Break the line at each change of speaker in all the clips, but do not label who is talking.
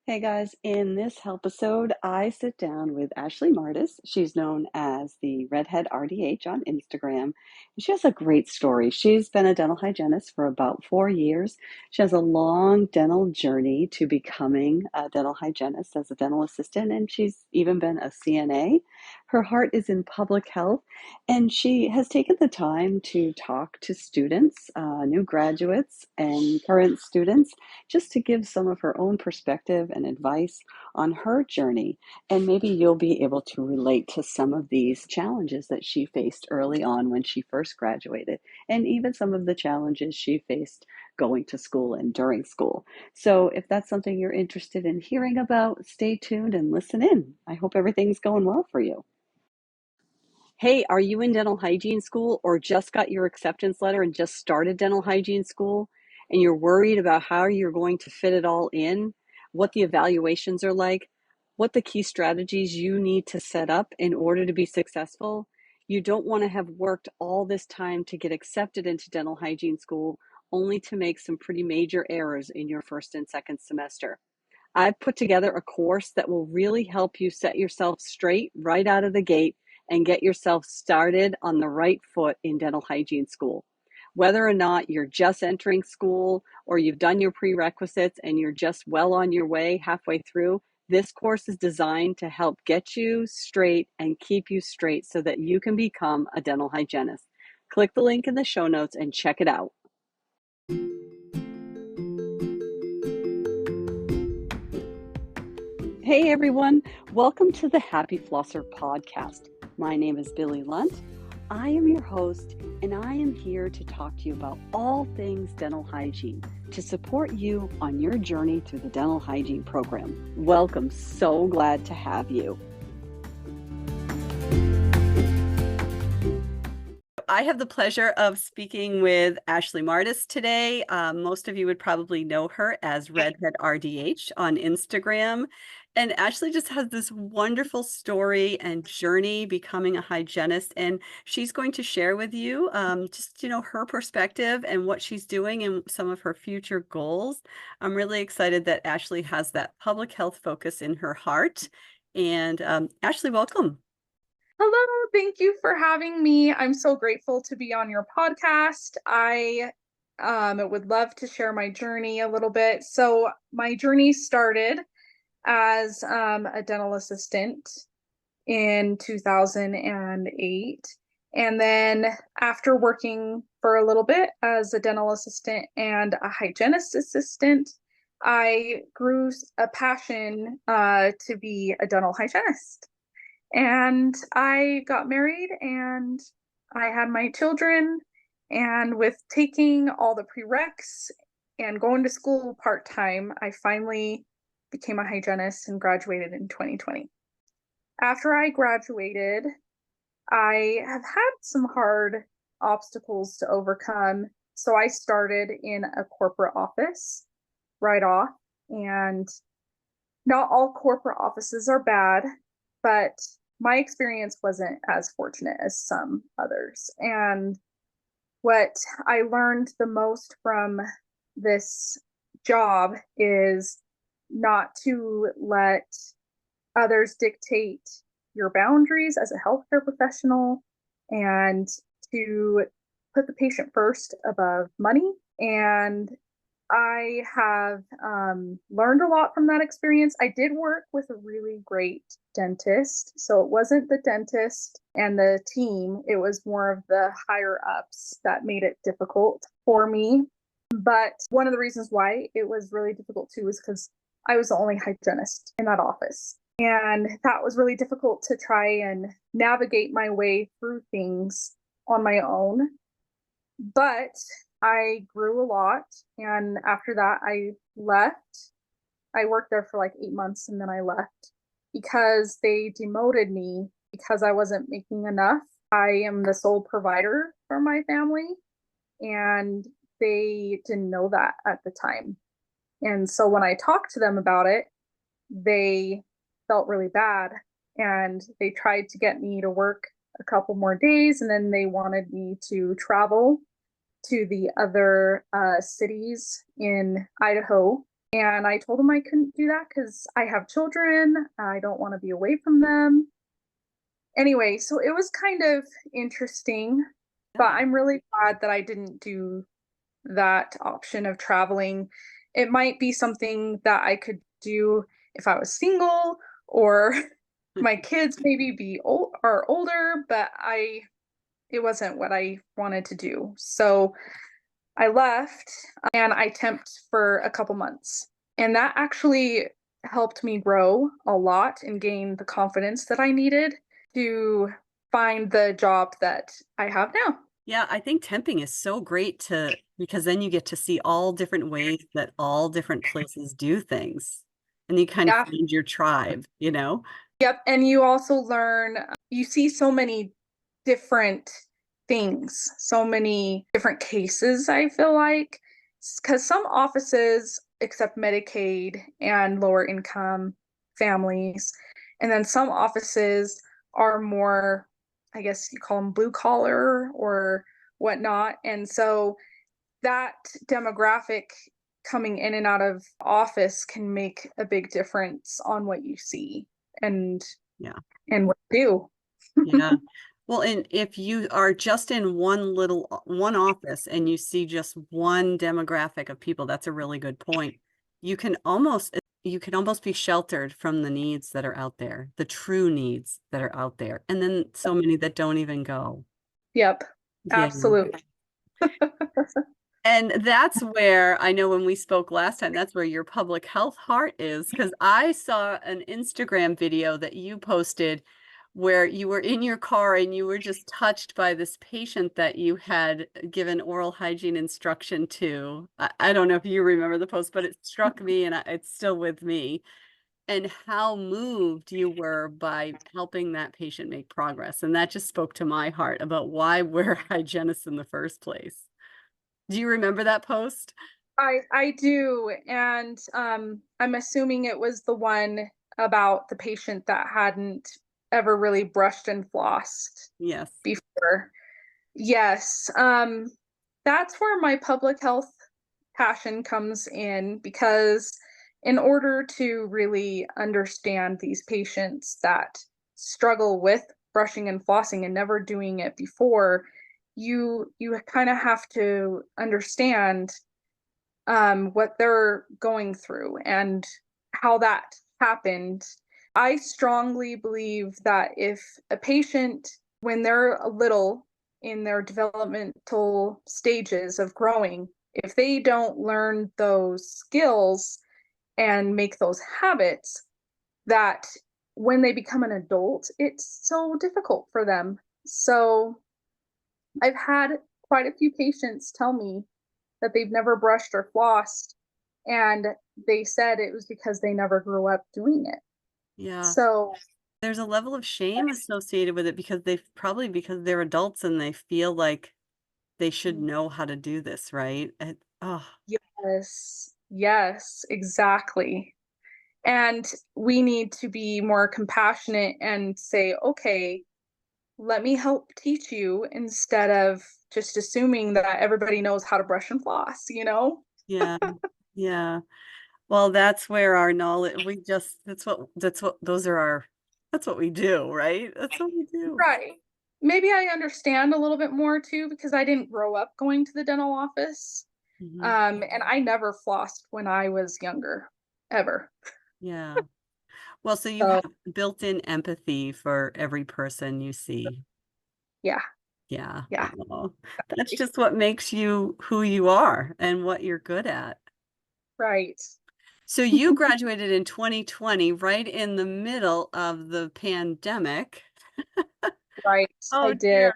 Hey guys, in this Helpisode, I sit down with Ashlie Mardis. She's known as the Redhead RDH on Instagram. And she has a great story. She's been a dental hygienist for about 4 years. She has a long dental journey to becoming a dental hygienist as a dental assistant, and she's even been a CNA. Her heart is in public health, and she has taken the time to talk to students, new graduates, and current students just to give some of her own perspective and advice on her journey. And maybe you'll be able to relate to some of these challenges that she faced early on when she first graduated, and even some of the challenges she faced going to school and during school. So if that's something you're interested in hearing about, stay tuned and listen in. I hope everything's going well for you. Hey, are you in dental hygiene school or just got your acceptance letter and just started dental hygiene school and you're worried about how you're going to fit it all in, what the evaluations are like, what the key strategies you need to set up in order to be successful? You don't want to have worked all this time to get accepted into dental hygiene school only to make some pretty major errors in your first and second semester. I've put together a course that will really help you set yourself straight right out of the gate and get yourself started on the right foot in dental hygiene school. Whether or not you're just entering school or you've done your prerequisites and you're just well on your way halfway through, this course is designed to help get you straight and keep you straight so that you can become a dental hygienist. Click the link in the show notes and check it out. Hey everyone, welcome to the Happy Flosser podcast. My name is Billy Lunt. I am your host, and I am here to talk to you about all things dental hygiene to support you on your journey through the dental hygiene program. Welcome, so glad to have you. I have the pleasure of speaking with Ashlie Mardis today. Most of you would probably know her as Redhead RDH on Instagram. And Ashlie just has this wonderful story and journey becoming a hygienist. And she's going to share with you her perspective and what she's doing and some of her future goals. I'm really excited that Ashlie has that public health focus in her heart. And Ashlie, welcome.
Hello, thank you for having me. I'm so grateful to be on your podcast. I would love to share my journey a little bit. So my journey started as a dental assistant in 2008. And then after working for a little bit as a dental assistant and a hygienist assistant, I grew a passion to be a dental hygienist. And I got married and I had my children. And with taking all the prereqs and going to school part-time, I finally became a hygienist and graduated in 2020. After I graduated, I have had some hard obstacles to overcome. So I started in a corporate office right off. And not all corporate offices are bad, but my experience wasn't as fortunate as some others. And what I learned the most from this job is not to let others dictate your boundaries as a healthcare professional and to put the patient first above money. And I have learned a lot from that experience. I did work with a really great dentist. So it wasn't the dentist and the team, it was more of the higher ups that made it difficult for me. But one of the reasons why it was really difficult too was because I was the only hygienist in that office. And that was really difficult to try and navigate my way through things on my own. But I grew a lot. And after that, I left. I worked there for like 8 months and then I left because they demoted me because I wasn't making enough. I am the sole provider for my family, and they didn't know that at the time. And so when I talked to them about it, they felt really bad and they tried to get me to work a couple more days, and then they wanted me to travel to the other cities in Idaho. And I told him I couldn't do that because I have children. I don't want to be away from them. Anyway, so it was kind of interesting, but
Yeah.
I'm really glad that I didn't do that option of traveling. It might be something that I could do if I was single or my kids maybe be older, but it wasn't what I wanted to do. So I left and I temped for a couple months. And that actually helped me grow a lot and gain the confidence that I needed to find the job that I have now.
Yeah, I think temping is so great to because then you get to see all different ways that all different places do things. And you kind of
Yeah.
find your tribe, you know?
Yep. And you also learn, you see so many different things, so many different cases, I feel like. Because some offices accept Medicaid and lower income families. And then some offices are more, I guess you call them blue collar or whatnot. And so that demographic coming in and out of office can make a big difference on what you see and
Yeah.
and what you do.
Yeah. Well, and if you are just in one office and you see just one demographic of people, that's a really good point. You can almost be sheltered from the needs that are out there, the true needs that are out there, and then so many that don't even go.
Yep,
Yeah.
absolutely.
And that's where I know when we spoke last time, that's where your public health heart is. Because I saw an Instagram video that you posted where you were in your car and you were just touched by this patient that you had given oral hygiene instruction to. I don't know if you remember the post, but it struck me and it's still with me. And how moved you were by helping that patient make progress. And that just spoke to my heart about why we're hygienists in the first place. Do you remember that post?
I do, and I'm assuming it was the one about the patient that hadn't ever really brushed and flossed
Yes.
before. Yes, that's where my public health passion comes in because in order to really understand these patients that struggle with brushing and flossing and never doing it before, you kind of have to understand what they're going through and how that happened. I strongly believe that if a patient, when they're a little in their developmental stages of growing, if they don't learn those skills and make those habits, that when they become an adult, it's so difficult for them. So I've had quite a few patients tell me that they've never brushed or flossed, and they said it was because they never grew up doing it.
Yeah.
So,
There's a level of shame associated with it because because they're adults and they feel like they should know how to do this, right? Oh,
yes, yes, exactly. And we need to be more compassionate and say, okay, let me help teach you instead of just assuming that everybody knows how to brush and floss, you know?
yeah. Yeah. Well, that's where our knowledge, that's what we do, right? That's what we do.
Right. Maybe I understand a little bit more too because I didn't grow up going to the dental office.
Mhm.
And I never flossed when I was younger, ever.
Yeah. Well, so you
So,
have built-in empathy for every person you see.
yeah,
Yeah.
yeah.
Oh, that's just what makes you who you are and what you're good at.
Right.
So you graduated in 2020, right in the middle of the pandemic.
Right. I
Oh
did.
dear.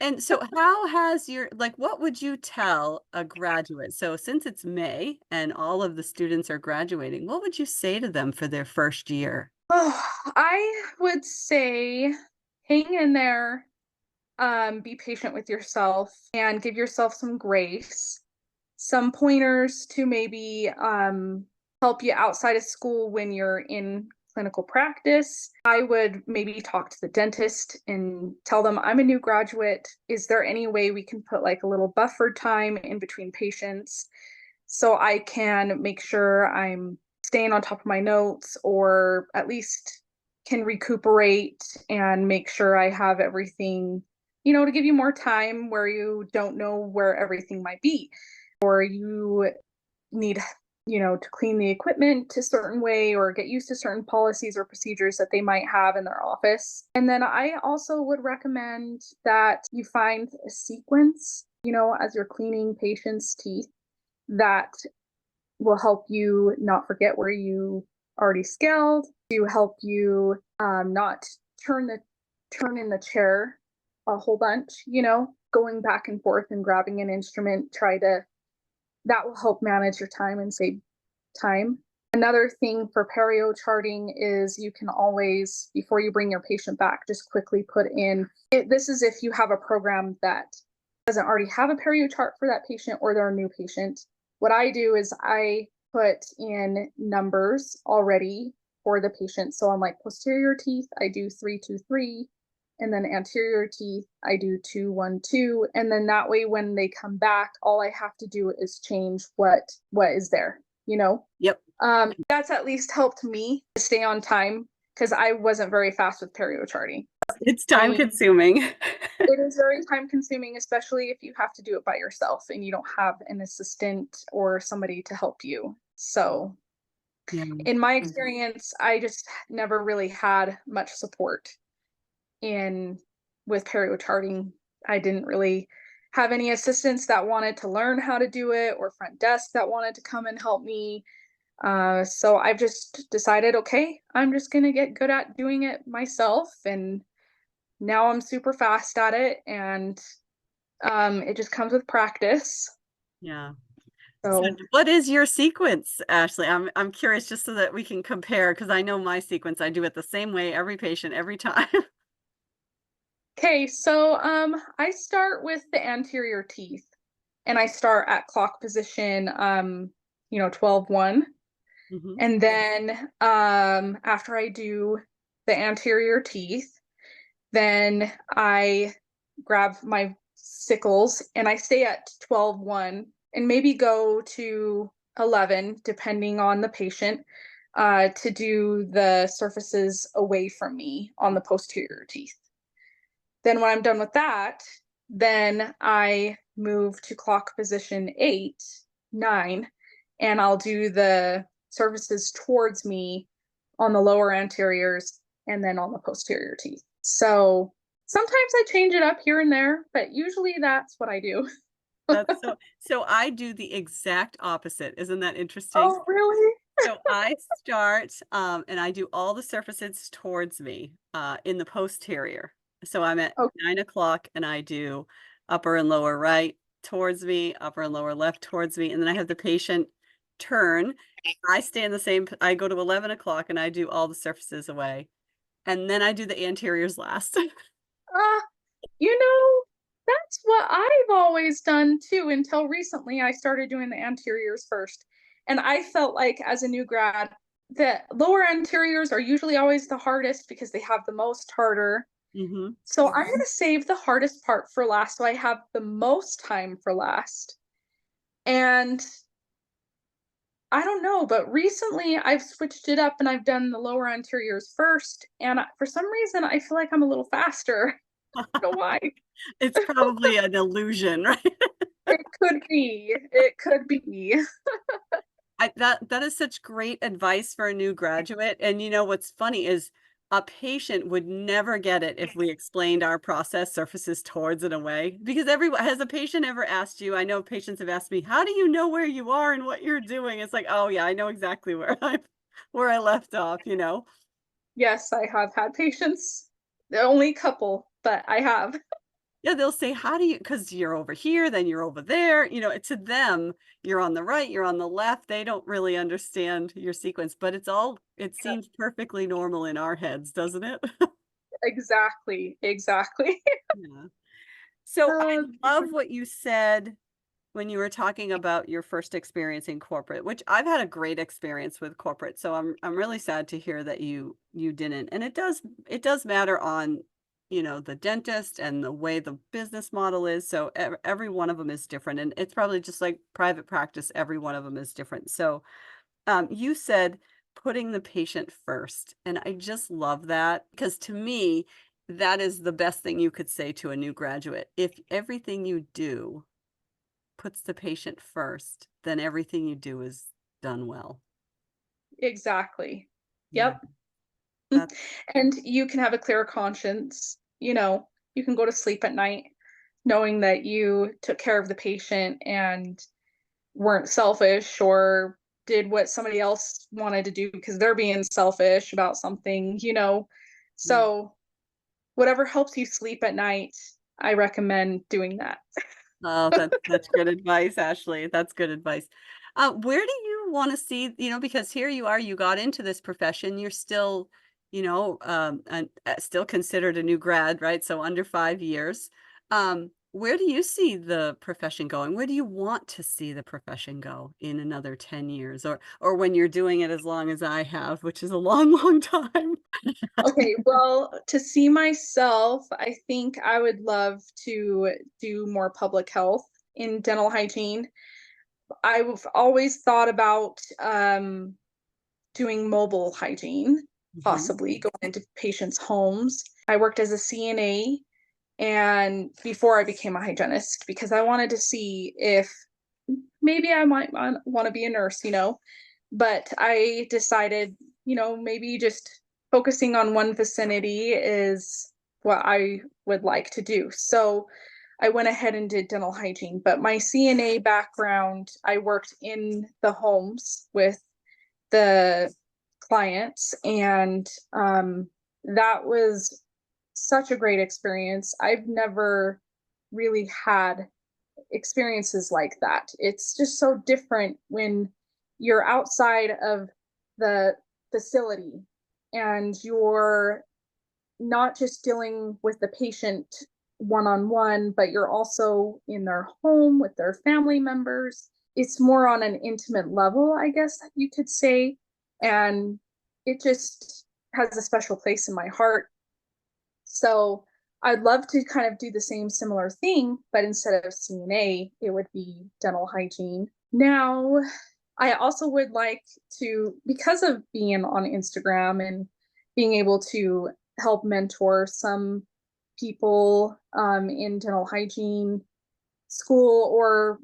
And so how has what would you tell a graduate? So since it's May and all of the students are graduating, what would you say to them for their first year?
Oh, I would say hang in there, be patient with yourself and give yourself some grace, some pointers to maybe help you outside of school when you're in clinical practice. I would maybe talk to the dentist and tell them I'm a new graduate. Is there any way we can put like a little buffer time in between patients so I can make sure I'm staying on top of my notes, or at least can recuperate and make sure I have everything, to give you more time where you don't know where everything might be, or you need to clean the equipment a certain way or get used to certain policies or procedures that they might have in their office. And then I also would recommend that you find a sequence, as you're cleaning patients' teeth, that will help you not forget where you already scaled, to help you not turn in the chair a whole bunch, going back and forth and grabbing an instrument. That will help manage your time and save time. Another thing for perio charting is you can always, before you bring your patient back, just quickly put in this is if you have a program that doesn't already have a perio chart for that patient or they're a new patient. What I do is I put in numbers already for the patient. So on like posterior teeth, I do 323, and then anterior teeth, I do 212. And then that way, when they come back, all I have to do is change what is there,
Yep.
That's at least helped me stay on time because I wasn't very fast with perio charting.
It's time consuming.
It is very time consuming, especially if you have to do it by yourself and you don't have an assistant or somebody to help you. So
Yeah.
in my experience, I just never really had much support in with perio charting. I didn't really have any assistants that wanted to learn how to do it or front desk that wanted to come and help me. So I've just decided, okay, I'm just going to get good at doing it myself. And now I'm super fast at it. And it just comes with practice.
Yeah. So
So,
what is your sequence, Ashlie? I'm curious just so that we can compare, because I know my sequence. I do it the same way every patient every time.
okay. So I start with the anterior teeth and I start at clock position, 12-1.
Hmm.
And then after I do the anterior teeth, then I grab my sickles and I stay at 12-1 and maybe go to 11, depending on the patient, to do the surfaces away from me on the posterior teeth. Then when I'm done with that, then I move to clock position 8, 9, and I'll do the surfaces towards me on the lower anteriors and then on the posterior teeth. So sometimes I change it up here and there, but usually that's what I do.
That's so I do the exact opposite. Isn't that interesting?
Oh, really?
So I start and I do all the surfaces towards me in the posterior. So I'm at
Okay.
9 o'clock and I do upper and lower right towards me, upper and lower left towards me, and then I have the patient turn. I stay in the same, I go to 11 o'clock and I do all the surfaces away. And then I do the anteriors last.
Uh, you know, that's what I've always done too until recently I started doing the anteriors first. And I felt like as a new grad, the lower anteriors are usually always the hardest because they have the most harder.
Hmm.
So I'm going to save the hardest part for last so I have the most time for last. And I don't know, but recently I've switched it up and I've done the lower anteriors first. And for some reason, I feel like I'm a little faster. I don't know why.
It's probably an illusion, right?
It could be. It could be.
That is such great advice for a new graduate. And you know what's funny is a patient would never get it if we explained our process surfaces towards and away. Because everyone has a patient ever asked you, I know patients have asked me, how do you know where you are and what you're doing? It's like, oh yeah, I know exactly where I left off, you know.
Yes, I have had patients. The only couple, but I have.
Yeah, they'll say, how do you, because you're over here, then you're over there. You know, to them, you're on the right, you're on the left. They don't really understand your sequence, but it
Yeah,
seems perfectly normal in our heads, doesn't it?
exactly. Exactly.
Yeah. So I
Uh,
love what you said when you were talking about your first experience in corporate, which I've had a great experience with corporate. So I'm really sad to hear that you didn't. And it does matter on the dentist and the way the business model is. So every one of them is different. And it's probably just like private practice, every one of them is different. So you said putting the patient first. And I just love that because to me, that is the best thing you could say to a new graduate. If everything you do puts the patient first, then everything you do is done well.
Exactly.
Yeah,
Yep.
that's
And you can have a clear conscience, you can go to sleep at night knowing that you took care of the patient and weren't selfish or did what somebody else wanted to do because they're being selfish about something.
yeah.
So whatever helps you sleep at night, I recommend doing that.
Oh, that's such good advice, Ashley. That's good advice. Where do you want to see, because here you are, you got into this profession, you're still, still considered a new grad, right? So under 5 years. Where do you see the profession going? Where do you want to see the profession go in another 10 years or when you're doing it as long as I have, which is a long, long time?
Okay, well, to see myself, I think I would love to do more public health in dental hygiene. I've always thought about doing mobile hygiene,
Mhm.
possibly going into patients' homes. I worked as a CNA and before I became a hygienist because I wanted to see if maybe I might want to be a nurse. But I decided, maybe just focusing on one vicinity is what I would like to do. So I went ahead and did dental hygiene. But my CNA background, I worked in the homes with the clients, and that was such a great experience. I've never really had experiences like that. It's just so different when you're outside of the facility and you're not just dealing with the patient one on one, but you're also in their home with their family members. It's more on an intimate level, I guess you could say. And it just has a special place in my heart. So I'd love to kind of do the same similar thing, but instead of CNA, it would be dental hygiene. Now, I also would like to, because of being on Instagram and being able to help mentor some people in dental hygiene school or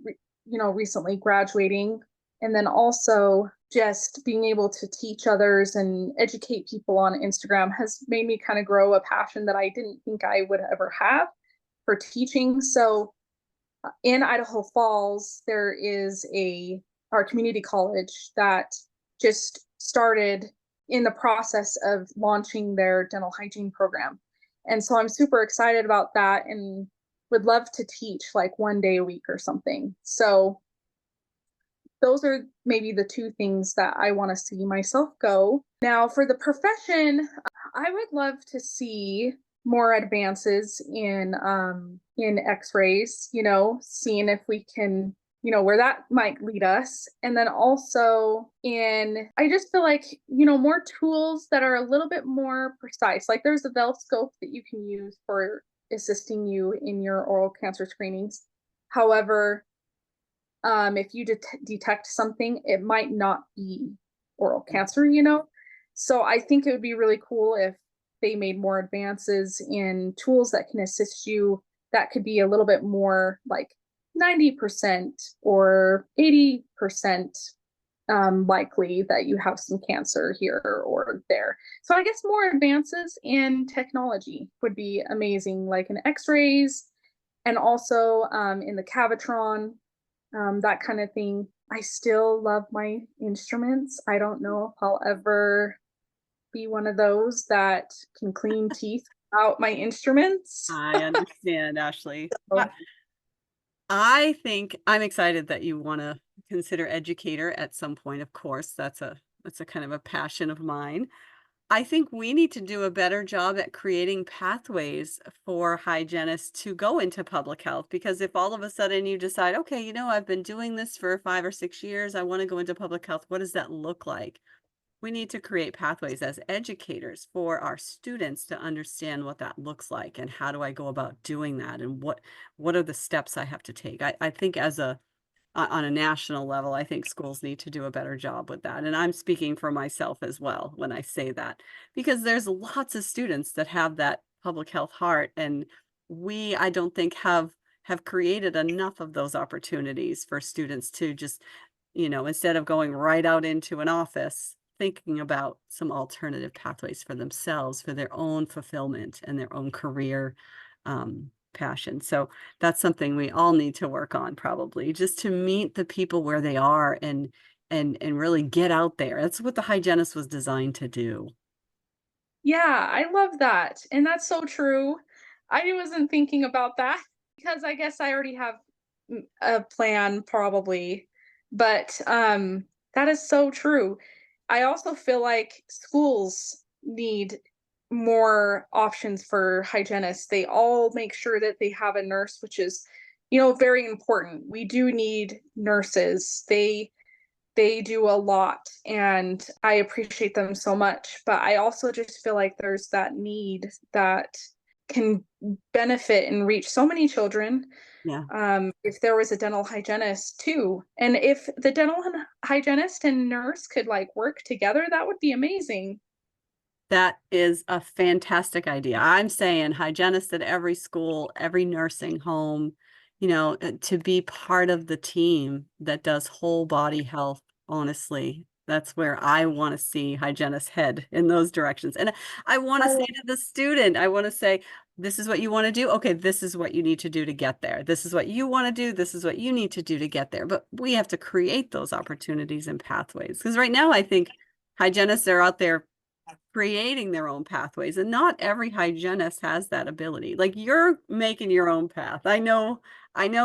recently graduating, and then also just being able to teach others and educate people on Instagram has made me kind of grow a passion that I didn't think I would ever have for teaching. So in Idaho Falls, there is our community college that just started in the process of launching their dental hygiene program. And so I'm super excited about that and would love to teach like one day a week or something. So those are maybe the two things that I want to see myself go. Now, for the profession, I would love to see more advances in X-rays. Seeing if we can, where that might lead us, and then also I just feel like more tools that are a little bit more precise. Like there's a Bell scope that you can use for assisting you in your oral cancer screenings. However, if you detect something, it might not be oral cancer. So I think it would be really cool if they made more advances in tools that can assist you that could be a little bit more like 90% or 80% likely that you have some cancer here or there. So I guess more advances in technology would be amazing, like in x-rays and also in the Cavitron, that kind of thing. I still love my instruments. I don't know if I'll ever be one of those that can clean teeth without my instruments.
I understand, Ashley.
So,
I think I'm excited that you want to consider educator at some point, of course. That's a kind of a passion of mine. I think we need to do a better job at creating pathways for hygienists to go into public health because if all of a sudden you decide, okay, I've been doing this for 5 or 6 years, I want to go into public health, what does that look like? We need to create pathways as educators for our students to understand what that looks like and how do I go about doing that and what are the steps I have to take. I think as a on a national level, I think schools need to do a better job with that. And I'm speaking for myself as well when I say that, because there's lots of students that have that public health heart, and I don't think have created enough of those opportunities for students to just, instead of going right out into an office, thinking about some alternative pathways for themselves, for their own fulfillment and their own career passion. So that's something we all need to work on, probably, just to meet the people where they are and really get out there. That's what the hygienist was designed to do.
Yeah, I love that, and that's so true. I wasn't thinking about that because I guess I already have a plan probably, but, that is so true. I also feel like schools need more options for hygienists. They all make sure that they have a nurse, which is, very important. We do need nurses. They do a lot and I appreciate them so much. But I also just feel like there's that need that can benefit and reach so many children
Yeah.
if there was a dental hygienist too. And if the dental hygienist and nurse could like work together, that would be amazing.
That is a fantastic idea. I'm saying hygienists at every school, every nursing home, to be part of the team that does whole body health, honestly. That's where I want to see hygienists head in those directions. And I want to say
Oh,
to the student, I want to say, this is what you want to do. Okay, this is what you need to do to get there. This is what you want to do. This is what you need to do to get there. But we have to create those opportunities and pathways. Because right now, I think hygienists are out there creating their own pathways, and not every hygienist has that ability. Like, you're making your own path. I know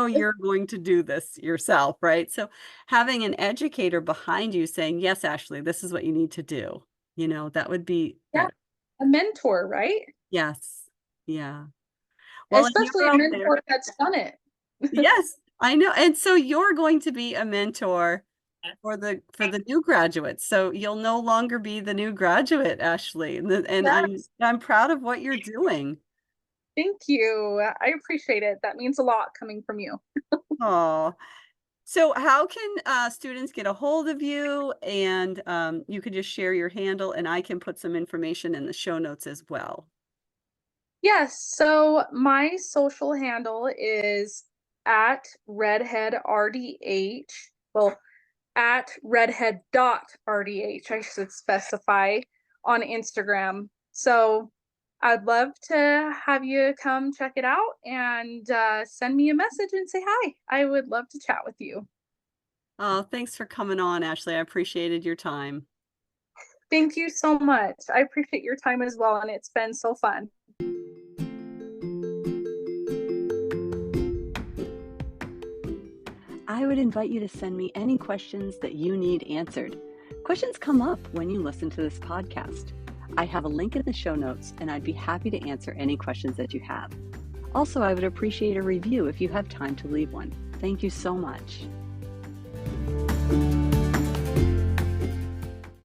you're going to do this yourself, right? So having an educator behind you saying, yes, Ashlie, this is what you need to do, that would be
yeah,
that.
a mentor, right?
Yes. Yeah. Well, and
Especially
you're
a
out there.
mentor that's done it.
Yes, I know. And so you're going to be a mentor for the new graduates. So you'll no longer be the new graduate, Ashlie. And I'm
Yes,
I'm proud of what you're doing.
thank you. I appreciate it. That means a lot coming from you.
Oh, so how can students get a hold of you? And you could just share your handle, and I can put some information in the show notes as well.
Yes, so my social handle is at redheadrdh. Well, at redhead.rdh, I should specify on Instagram. So I'd love to have you come check it out and send me a message and say hi. I would love to chat with you.
Oh, thanks for coming on, Ashlie. I appreciated your time.
Thank you so much. I appreciate your time as well, and it's been so fun.
I would invite you to send me any questions that you need answered. Questions come up when you listen to this podcast. I have a link in the show notes, and I'd be happy to answer any questions that you have. Also, I would appreciate a review if you have time to leave one. Thank you so much.